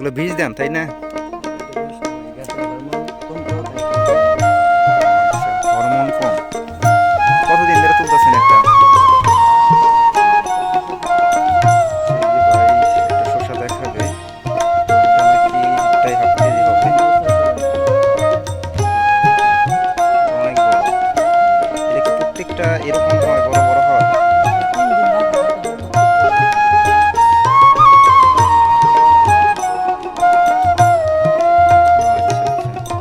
এগুলো বীজ দেন তাই না? আচ্ছা, হরমোন কম। কতদিন ধরে তুলতেছেন একটা? এই যে ভাই একটা শসা দেখাবে, এটা নাকি 1.5 কেজি হবে, অনেক বড়। এটা কি প্রত্যেকটা এরকম হয়, বড় বড় হয়? আচ্ছা আচ্ছা,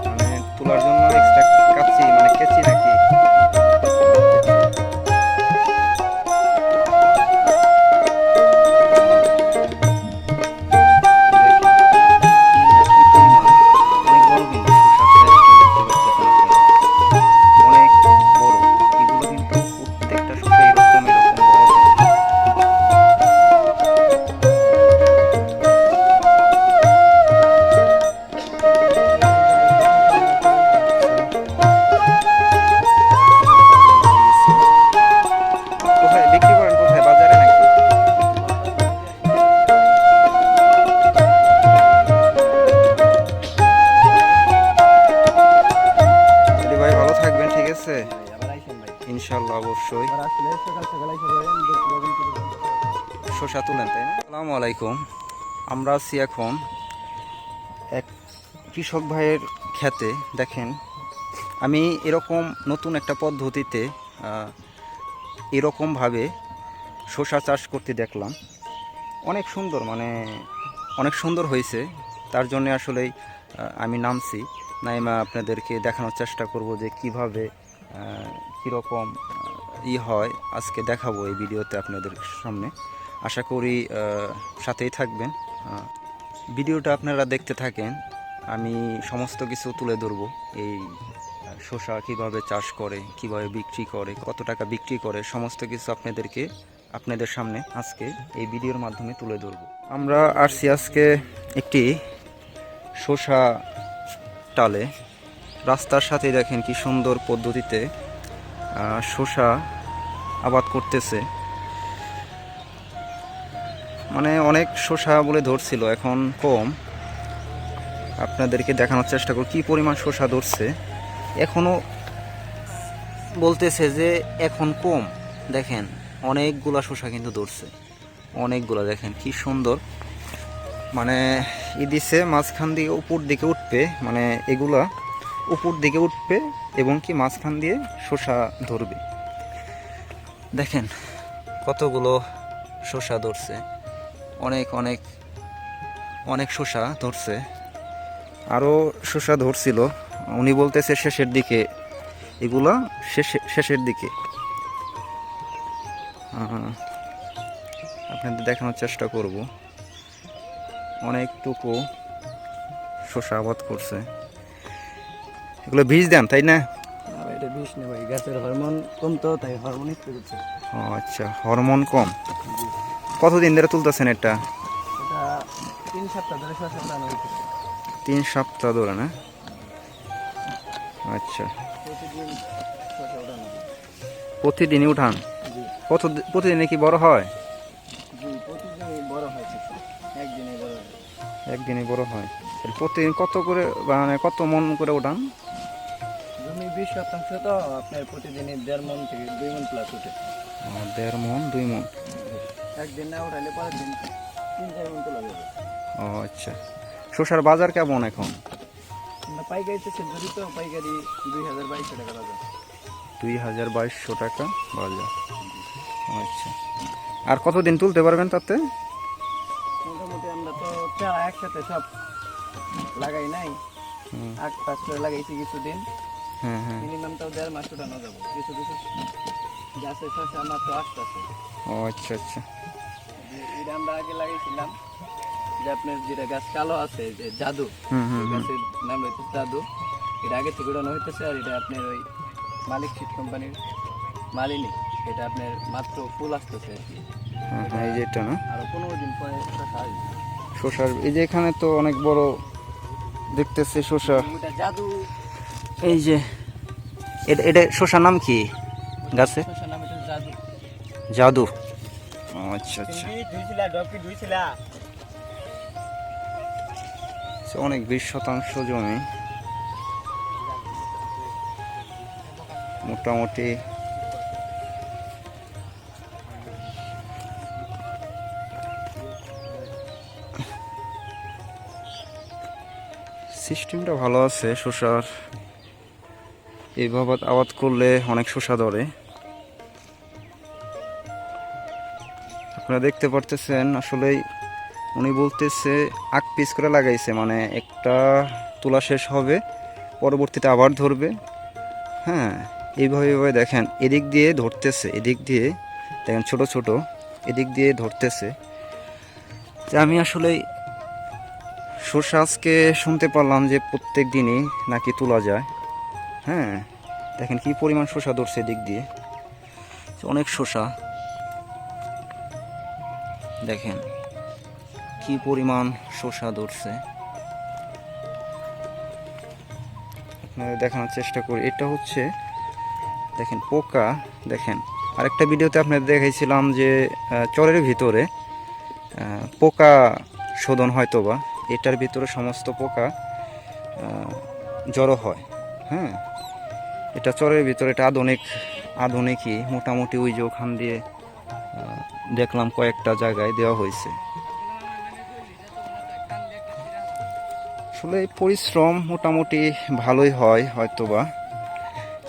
মানে তোলার জন্য এক্সট্রা কাচ্চি মানে কেচি নাকি? কেচি। দেখেন কি পরিমাণ, অনেক বড় কিন্তু শসার সাইজটা দেখতে পাচ্ছেন আপনারা, অনেক বড়। এগুলো কিন্তু প্রত্যেকটা শসা এরকম এরকম বড় হয়। আচ্ছা, কোথায় বিক্রি করেন, কোথায় বাজারে নাকি? তাহলে ভাই ভালো থাকবেন, ঠিক আছে? ইনশাল্লাহ, অবশ্যই। শসা তুলেন তাই না? আসসালামু আলাইকুম। আমরা আছি এখন এক কৃষক ভাইয়ের ক্ষেতে। দেখেন, আমি এরকম নতুন একটা পদ্ধতিতে এরকমভাবে শসা চাষ করতে দেখলাম। অনেক সুন্দর, মানে অনেক সুন্দর হয়েছে। তার জন্য আসলেই আমি নামছি, নাইমা আপনাদেরকে দেখানোর চেষ্টা করব যে কিভাবে কীরকম হয় আজকে দেখাবো এই ভিডিওতে আপনাদের সামনে। আশা করি সাথেই থাকবেন। ভিডিওটা আপনারা দেখতে থাকেন, আমি সমস্ত কিছু তুলে ধরবো। এই শসা কিভাবে চাষ করে, কিভাবে বিক্রি করে, কত টাকা বিক্রি করে, সমস্ত কিছু আপনাদের সামনে আজকে এই ভিডিওর মাধ্যমে তুলে ধরবো। আমরা আসছি আজকে একটি শসা টালে। রাস্তার সাথে দেখেন কি সুন্দর পদ্ধতিতে শসা আবাদ করতেছে। মানে অনেক শসা বলে ধরছিল, এখন কম। আপনাদেরকে দেখানোর চেষ্টা করব কি পরিমাণ শসা ধরছে। এখনো বলতেছে যে এখন কম। দেখেন অনেকগুলা শসা কিন্তু ধরছে, অনেকগুলা। দেখেন কি সুন্দর, মানে দিছে মাঝখান দিয়ে উপর দিকে উঠবে, মানে এগুলা উপর দিকে উঠবে এবং কি মাঝখান দিয়ে শসা ধরবে। দেখেন কতগুলো শসা ধরছে, অনেক অনেক অনেক শসা ধরছে। আরও শসা ধরছিল, উনি বলতেছে শেষের দিকে, এগুলা শেষের দিকে। আপনাদের দেখানোর চেষ্টা করব। অনেকটুকু শসা আবাদ করছে। এগুলো বীজ দেন তাই না? এটা বিষ না ভাই, গাছের হরমোন কম তো, তাই হরমোন স্প্রে করছে। ও আচ্ছা, হরমোন কম। কতদিন ধরে তুলতেছেন এটা? এটা 3 সপ্তাহ ধরে শসা উঠানো হয়েছে। 3 সপ্তাহ ধরে না? আচ্ছা, প্রতিদিন শসা উঠানো। প্রতিদিনই উঠান? জি প্রতিদিনে কি বড় হয়? জি, প্রতিদিনই বড় হয় শসা, একদিনে বড় হয়। একদিনই বড় হয়। প্রতিদিন কত করে, মানে কত মন করে উঠান? জমি 20 শতাংশ তো আপনার প্রতিদিনই 1.5 মন থেকে 2 মন প্লাস উঠে। 1.5 মন 2 মন। একদিন না উঠালে পরের দিন 3-4 মন তোলা যাবে। ও আচ্ছা, শসার বাজার কেমন এখন? আমরা পাইকারিতে সেল করি তো, পাইকারি 2200 টাকা বাজার। 2200 টাকা বাজার। আচ্ছা, আর কতদিন তুলতে পারবেন তাতে? মোটামুটি আমরা তো চারা একসাথে সব লাগাই নাই, 8-5 করে লাগাইছি কিছুদিন। হ্যাঁ হ্যাঁ। মিনিমাম তাও 1.5 মাস উঠানো যাবো। কিছু কিছু গাছের শসা আমার তো আসতেছে। ও আচ্ছা আচ্ছা। এটা আমরা আগে লাগাইছিলাম, যে আপনার যেটা গাছ কালো আছে, যে জাদু, ওই গাছের নাম হচ্ছে জাদু। এটা আগে থেকে উড়ানো হইতেছে। আর এটা আপনার ওই মালিক সিড কোম্পানির মালিনী, এটা আপনার মাত্র ফুল আসতেছে আর কি। হ্যাঁ হ্যাঁ, এই যে এটা না? আরো 15 দিন পরে শসা আসবে। শসার এই যে এখানে তো অনেক বড় দেখতেছে শসা। ওটা জাদু। এই যে এটা শসার নাম কি গাছে? শসার নাম হচ্ছে জাদু। জাদু। ও আচ্ছা আচ্ছা। অনেক 20% জমি, মোটামুটি সিস্টেমটা ভালো আছে শসার। এইভাবে আবাদ করলে অনেক শসা ধরে। আপনারা দেখতে পারতেছেন আসলেই উনি বলতেছে 8 পিস করে লাগাইছে, মানে একটা তোলা শেষ হবে, পরবর্তীতে আবার ধরবে। হ্যাঁ, এইভাবে দেখেন এদিক দিয়ে ধরতেছে, এদিক দিয়ে দেখেন ছোট ছোট, এদিক দিয়ে ধরতেছে। যে আমি আসলে শসা আজকে শুনতে পারলাম যে প্রত্যেক দিনই নাকি তোলা যায়। হ্যাঁ, দেখেন কি পরিমাণ শসা ধরছে এদিক দিয়ে, অনেক শসা। দেখেন কি পরিমাণ শসা ধরছে, আপনাদের দেখানোর চেষ্টা করি। এটা হচ্ছে দেখেন পোকা। দেখেন আরেকটা ভিডিওতে আপনাদের দেখাইছিলাম যে চরের ভিতরে পোকা শোধন হয়তোবা, এটার ভিতরে সমস্ত পোকা জড়ো হয়। হ্যাঁ, এটা চরের ভিতরে, এটা আধুনিকই মোটামুটি। ওই যে ওখান দিয়ে দেখলাম কয়েকটা জায়গায় দেওয়া হয়েছে। আসলে পরিশ্রম মোটামুটি ভালোই হয় হয়তোবা,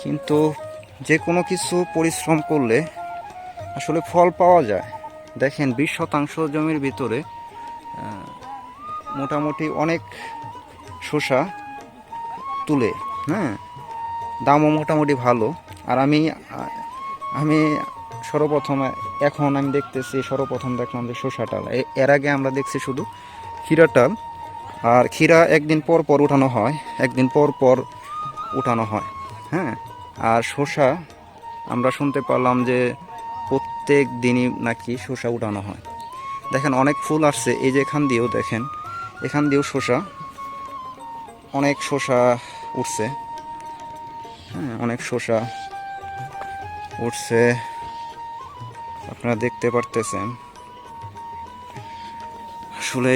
কিন্তু যে কোনো কিছু পরিশ্রম করলে আসলে ফল পাওয়া যায়। দেখেন 20% জমির ভিতরে মোটামুটি অনেক শসা তুলে। হ্যাঁ, দামও মোটামুটি ভালো। আর আমি সর্বপ্রথম এখন আমি দেখতেছি, সর্বপ্রথম দেখলাম যে শসাটাল। এর আগে আমরা দেখছি শুধু ক্ষীরাটাল, আর ক্ষীরা একদিন পর পর উঠানো হয়, একদিন পর পর উঠানো হয়। হ্যাঁ, আর শসা আমরা শুনতে পারলাম যে প্রত্যেক দিনই নাকি শসা উঠানো হয়। দেখেন অনেক ফুল আসছে, এই যে এখান দিয়েও দেখেন, এখান দিয়েও শসা, অনেক শসা উঠছে। হ্যাঁ, অনেক শসা উঠছে, আপনারা দেখতে পারতেছেন। আসলে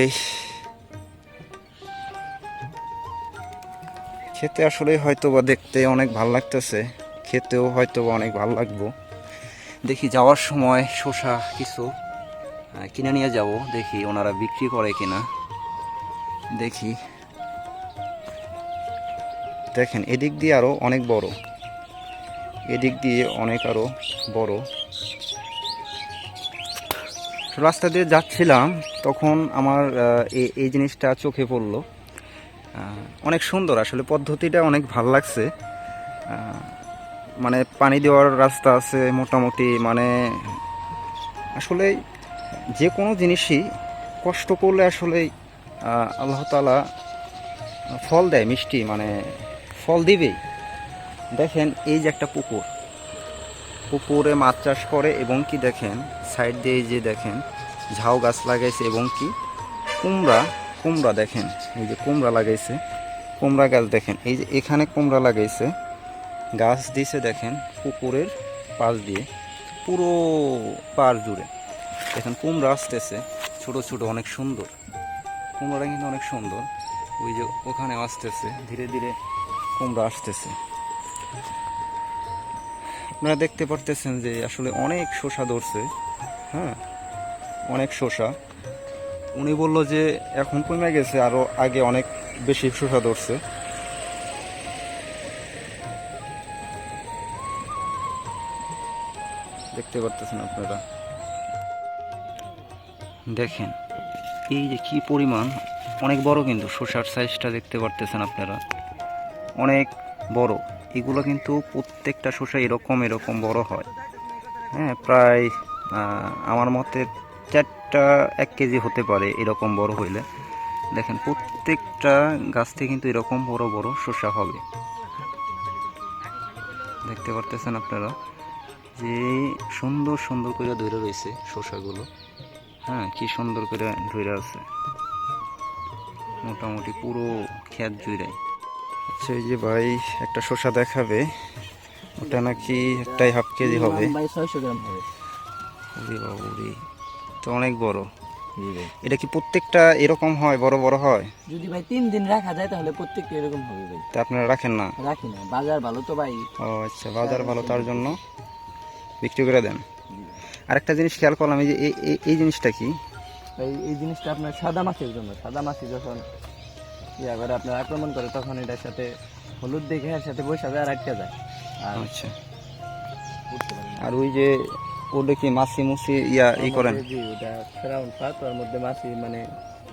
খেতে আসলে হয়তো বা দেখতে অনেক ভালো লাগতেছে, খেতেও হয়তো বা অনেক ভালো লাগবো। দেখি যাওয়ার সময় শসা কিছু কিনে নিয়ে যাব, দেখি ওনারা বিক্রি করে কিনা দেখি। দেখেন এদিক দিয়ে আরো অনেক বড়, এদিক দিয়ে অনেক আরো বড়। রাস্তা দিয়ে যাচ্ছিলাম তখন আমার এই জিনিসটা চোখে পড়লো। অনেক সুন্দর আসলে, পদ্ধতিটা অনেক ভালো লাগছে। মানে পানি দেওয়ার রাস্তা আছে মোটামুটি, মানে আসলে যে কোনো জিনিসই কষ্ট করলে আসলেই আল্লাহ তাআলা ফল দেয়, মিষ্টি মানে ফল দিবেই। দেখেন এই যে একটা পুকুরে মাছ চাষ করে, এবং কি দেখেন সাইড দিয়ে যে দেখেন ঝাউ গাছ লাগাইছে, এবং কি কুমড়া দেখেন, এই যে কুমড়া লাগাইছে, কুমড়া গাছ দেখেন, এই যে এখানে কুমড়া লাগাইছে, গাছ দিয়েছে দেখেন পুকুরের পাশ দিয়ে, পুরো পাড় জুড়ে দেখেন কুমড়া আসতেছে ছোট ছোট, অনেক সুন্দর কুমড়াটা, কিন্তু অনেক সুন্দর। ওই যে ওখানে আসতেছে, ধীরে ধীরে কুমড়া আসতেছে। আপনারা দেখতে পারতেছেন যে আসলে অনেক শসা ধরছে। হ্যাঁ, অনেক শসা। উনি বলল যে এখন কমে গেছে, আরো আগে অনেক বেশি শসা ধরছে। দেখতে পারতেছেন আপনারা, দেখেন এই যে কি পরিমাণ, অনেক বড় কিন্তু শসার সাইজটা দেখতে পারতেছেন আপনারা, অনেক বড়। এগুলো কিন্তু প্রত্যেকটা শসা এরকম বড় হয়। হ্যাঁ, প্রায় আমার মতে 4টা 1 কেজি হতে পারে এরকম বড় হইলে। দেখেন প্রত্যেকটা গাছ থেকে কিন্তু এরকম বড় বড় শসা হবে। দেখতে পারতেছেন আপনারা যে সুন্দর সুন্দর করে ধরে রয়েছে শসাগুলো। হ্যাঁ, কি সুন্দর করে ধরে আছে, মোটামুটি পুরো ক্ষেত জুড়ে। আচ্ছা, এই যে ভাই একটা শসা দেখাবে, ওটা নাকি একটাই 1/2 কেজি হবে। 600 গ্রাম হবে। ওরে বাবুরে, তো অনেক বড়। জি ভাই। এটা কি প্রত্যেকটা এরকম হয়, বড় বড় হয়? যদি ভাই 3 দিন রাখা যায় তাহলে প্রত্যেকটা এরকম হবে ভাই। তা আপনারা রাখেন না? রাখি না, বাজার ভালো তো ভাই। ও আচ্ছা, বাজার ভালো তার জন্য বিক্রি করে দেন। আরেকটা জিনিস খেয়াল করলাম, এই যে এই জিনিসটা কি? এই জিনিসটা আপনার সাদা মাছের জন্য। সাদা মাছি যখন ইয়া করে আপনার আক্রমণ করে তখন এটার সাথে হলুদ দেখে এর সাথে বসে যায় আর আটকে যায় আর আচ্ছা, উঠতে পারে না। আর ওই যে ওটা কি মাছি মুছি ই করেন? জি, ওটা ফেরাউন পাত, ওর মধ্যে মাছি মানে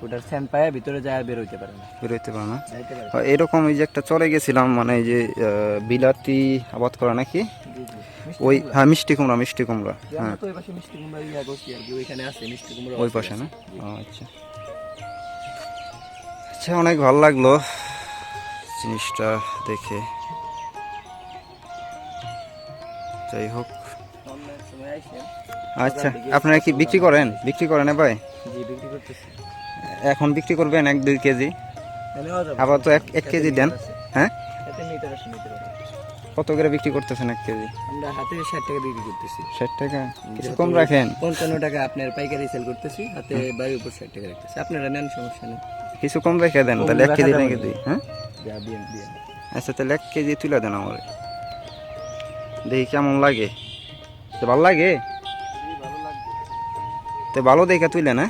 ওটার স্যান পায়ে ভিতরে যায় আর বের হইতে পারে না। বেরোইতে পারে না? যাইতে পারে না। এরকম এই যে একটা চলে গেছিলাম, মানে এই যে বিলাতি আবাদ করা নাকি, জি জি। ওই হ্যাঁ মিষ্টি কুমড়া, মিষ্টি কুমড়া, আমরা হ্যাঁ তো ওই পাশে মিষ্টি কুমড়া ইয়া করছি আর কি, ওইখানে আছে মিষ্টি কুমড়া ওই পাশে না? ও আচ্ছা আচ্ছা, অনেক ভালো লাগলো জিনিসটা দেখে। যাই হোক, সময় আইছেন। আচ্ছা আপনারা কি বিক্রি করেন? বিক্রি করেন না ভাই? জি, বিক্রি করতেছি। এখন বিক্রি করবেন 1-2 কেজি? নেওয়া যাবে। আবার তো এক কেজি দেন। হ্যাঁ, এতে মিটার আছে, মিটার আছে। কত করে বিক্রি করতেছেন 1 কেজি? আমরা হাতে 60 টাকা বিক্রি করতেছি। 60 টাকা? কিছু কম রাখেন? 55 টাকা আপনার পাইকারি সেল করতেছি, হাতে বাড়ির উপর 60 টাকা রাখতেছি। আপনারা নেন, সমস্যা নেই। কিছু কম রেখে দেন, কম তাহলে 1 কেজি রাখা রেখে যাবে দিই। হ্যাঁ যা দিন দিন। আচ্ছা, তাহলে 1 কেজি তুলে দেন আমার, দেখি কেমন লাগে। তো ভালো লাগে? জি, ভালো লাগবে। তো ভালো দেখে তুলে না?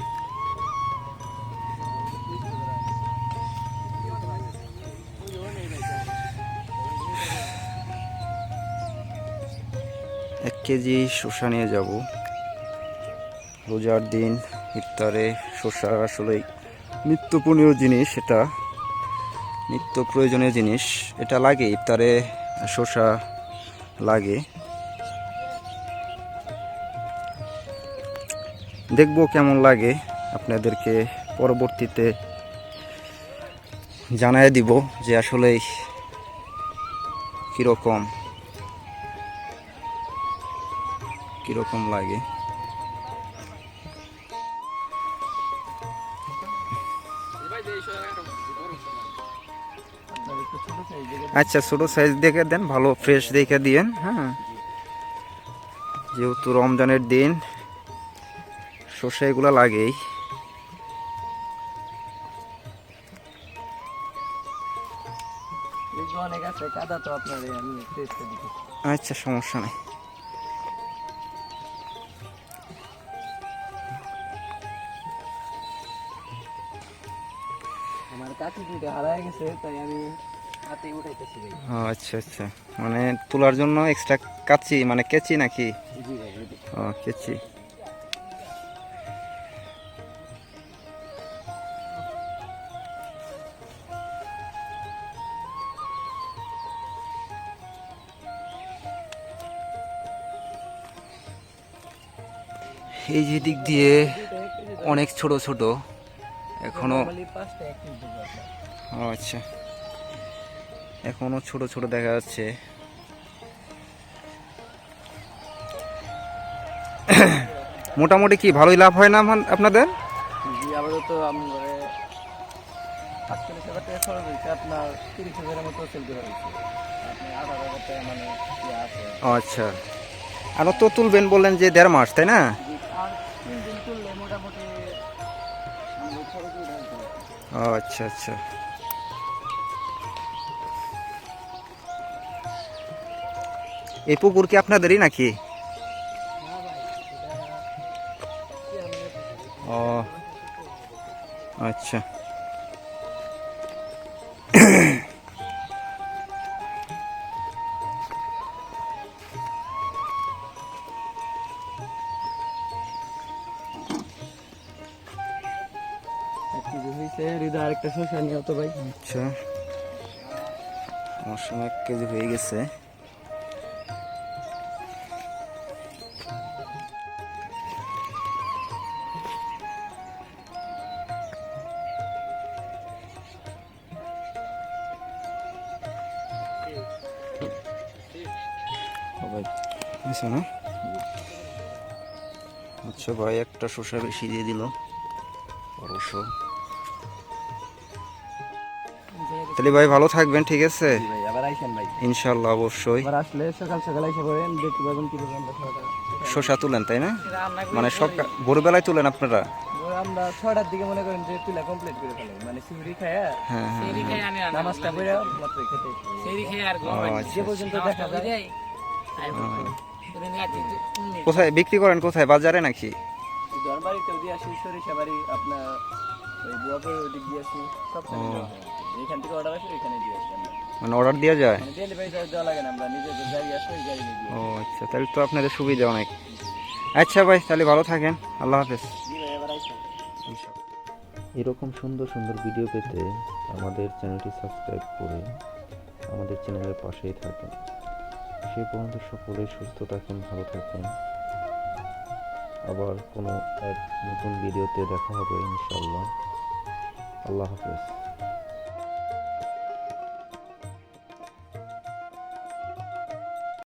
এক কেজি শসা নিয়ে যাব। রোজার দিন ইফতারে শসা আসলে নিত্য প্রয়োজনীয় জিনিস, এটা নিত্য প্রয়োজনীয় জিনিস, এটা লাগে ইফতারে, শসা লাগে। দেখবো কেমন লাগে, আপনাদেরকে পরবর্তীতে জানায় দিব যে আসলে কীরকম কীরকম লাগে। আপনার একটু ছোট সাইজ দেখে আচ্ছা, ছোটো সাইজ দেখে দেন, ভালো ফ্রেশ দেখে দিয়েন। হ্যাঁ, যেহেতু রমজানের দিন শসা এগুলো লাগেই। দেখবো অনেক আছে, কাদা তো আপনার আমি টেস্টে দিচ্ছি। আচ্ছা, সমস্যা নেই। আমার কাছে দুইটা হারায় গেছে, তাই আমি হাতে উঠাইতেছি ভাই। ও আচ্ছা আচ্ছা, মানে তোলার জন্য এক্সট্রা কাচি, মানে কেচি নাকি? জি ভাই, জি। ও কেচি। এই যে দিক দিয়ে অনেক ছোট ছোট এখনো। নরমালি 5টা 1 কেজি দেবো আপনার। ও আচ্ছা, এখনো ছোট ছোট দেখা যাচ্ছে। মোটামুটি কি ভালোই লাভ হয় না আপনাদের? জি, আপাতত আমি ঘরে 45,000 টাকা খরচ হয়েছে, আপনার 30,000-এর মতো সেল করা হয়েছে। আপনি 18,000 টাকা মানে ইয়ে আছে। ও আচ্ছা, আরও তো তুলবেন বললেন যে 1.5 মাস, তাই না? জি, আর 3 দিন তুললে মোটামুটি আমি খরচ উঠাতে পারবো। ও আচ্ছা আচ্ছা, এই পুকুর কি আপনাদেরই নাকি? না ভাই, ও আচ্ছা, হয়েছে হৃদয় আরেকটা শসা নিয়ে তো ভাই। আচ্ছা, আমার সময় 1 কেজি হয়ে গেছে। ভাই বুঝছো না? আচ্ছা ভাই, একটা শসা বেশি দিয়ে দিল অবশ্য। তাহলে ভাই ভালো থাকবেন, ঠিক আছে? জি ভাই, আবার আইসেন ভাই। ইনশাল্লাহ, অবশ্যই। আবার আসলে সকাল সকাল আইসা পড়েন, দেখতে পাবেন কি রকম শসা তুলেন তাই না? মানে সকাল ভোরবেলায় তুলেন আপনারা? আমরা 6টার দিকে মনে করেন যে তুলা কমপ্লিট করে ফেলে মানে সিউরি খায়া হ্যাঁ হ্যাঁ নামাজটা পড়ে মাত্র খেতে আচ্ছা, যে পর্যন্ত দেখা যায় কোথায় বিক্রি করেন, কোথায় বাজারে নাকি? ধনবাড়িতেও দিয়ে আসি, সরিষা বাড়ি আপনার ওই বুয়াপুর ওদিক দিয়ে আসি, সব যেখান থেকে অর্ডার আসে ওইখানে দিয়ে আসি আমরা। মানে অর্ডার দেওয়া যায়? মানে ডেলিভারি চার্জ দেওয়া লাগে না, আমরা নিজেদের গাড়ি আসে ওই গাড়ি নিয়ে ও আচ্ছা, তাহলে তো আপনাদের সুবিধা অনেক। আচ্ছা ভাই, তাহলে ভালো থাকেন, আল্লাহ হাফেজ। এরকম সুন্দর সুন্দর ভিডিও পেতে আমাদের চ্যানেলটি সাবস্ক্রাইব করে আমাদের চ্যানেলের পাশেই থাকেন। সেই পর্যন্ত সকলেই সুস্থ থাকেন, ভালো থাকেন। আবার কোনো এক নতুন ভিডিওতে দেখা হবে ইনশাআল্লাহ। আল্লাহ হাফেজ।